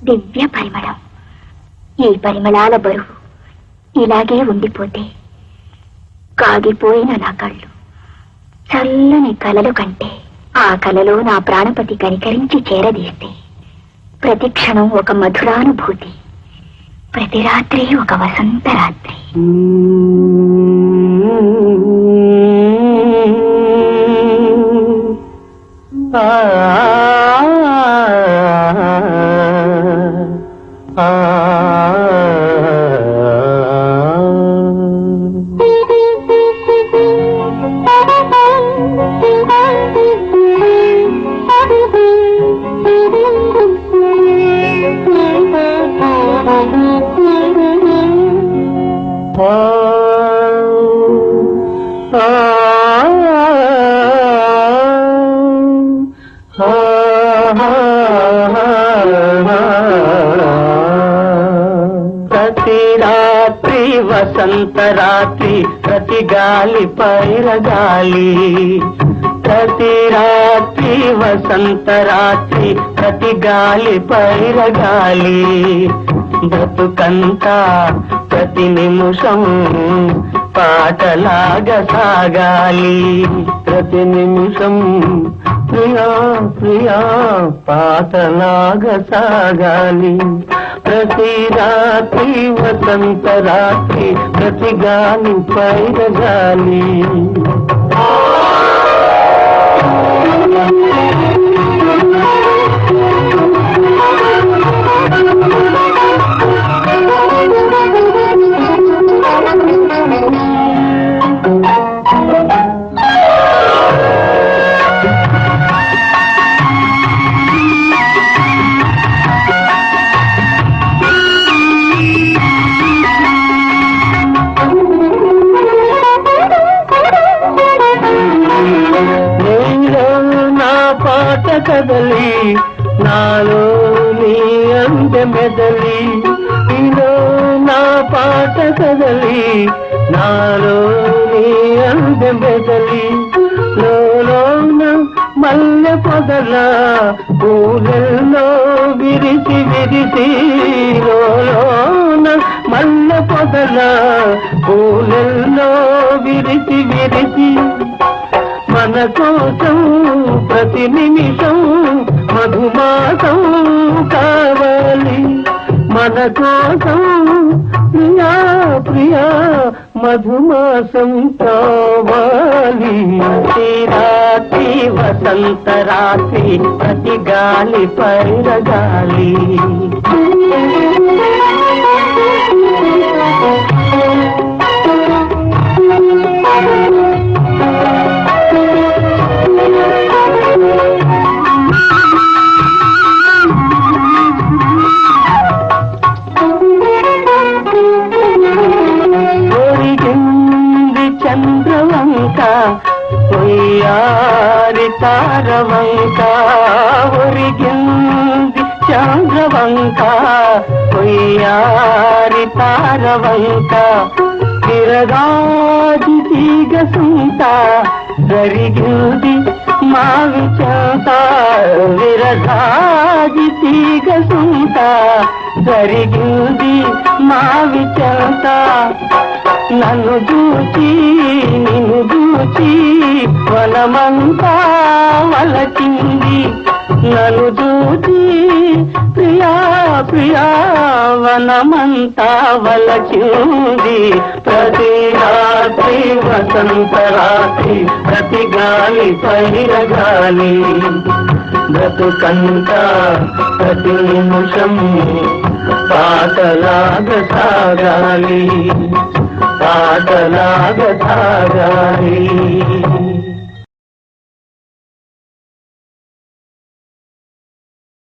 దివ్య పరిమళం. ఈ పరిమళాల బరువు ఇలాగే ఉండిపోతే కాగిపోయిన నా కళ్ళు చల్లని కలలు కంటే ఆ కలలో నా ప్రాణపతి కనికరించి చేరదీస్తే ప్రతి క్షణం ఒక మధురానుభూతి, ప్రతి రాత్రి ఒక వసంత రాత్రి. ప్రతి రాత్రి వసంత రాత్రి, ప్రతి గాలి పైరగాలి. ప్రతి రాత్రి వసంత రాత్రి, ప్రతి గాలి పైరగాలి. బ్రతుకంతా ప్రతి నిమిషం పాటలాగా సాగాలి. ప్రతి నిమిషం ప్రియా ప్రియా పాటలాగా సాగాలి. ప్రతి రాత్రి వసంత రాత్రి, ప్రతి గాలి పైరగాలి. కదలి నాలో నీ అంద మెదలి, నీలో నా పాట కదలి నాలో నీ అంద మెదలి. లోన మల్లె పొదల పూలెల్లో విరిసి విరిసి, లోన మల్లె పొదల పూలెల్లో విరిసి విరిసి, మన కోసం ప్రతి నిమిషం మధుమాసం కావాలి. మన కోసం ప్రియా ప్రియా మధుమాసం కావాలి. ప్రతి రాత్రి వసంత రాత్రి, ప్రతి గాలి పైరగాలి. చంద్రవంక ఒయ్యారి తారవంక, ఒరిగింది చంద్రవంక ఒయ్యారి తారవంక. విరగాది తీగ సుంత జరిగింది మావి చెంత, విరగాది తీగ సుంత జరిగింది మావి చెంత. నన్ను చూచి నిన్ను చూచి వనమంతా వలచింది, నన్ను చూచి ప్రియా ప్రియా వనమంతా వలచింది. ప్రతి రాత్రి వసంత రాత్రి, ప్రతి గాలి పైరగాలి. బ్రతుకంతా ప్రతి నిమిషం పాటలాగా సాగాలి, పాటలాగా సాగాలి.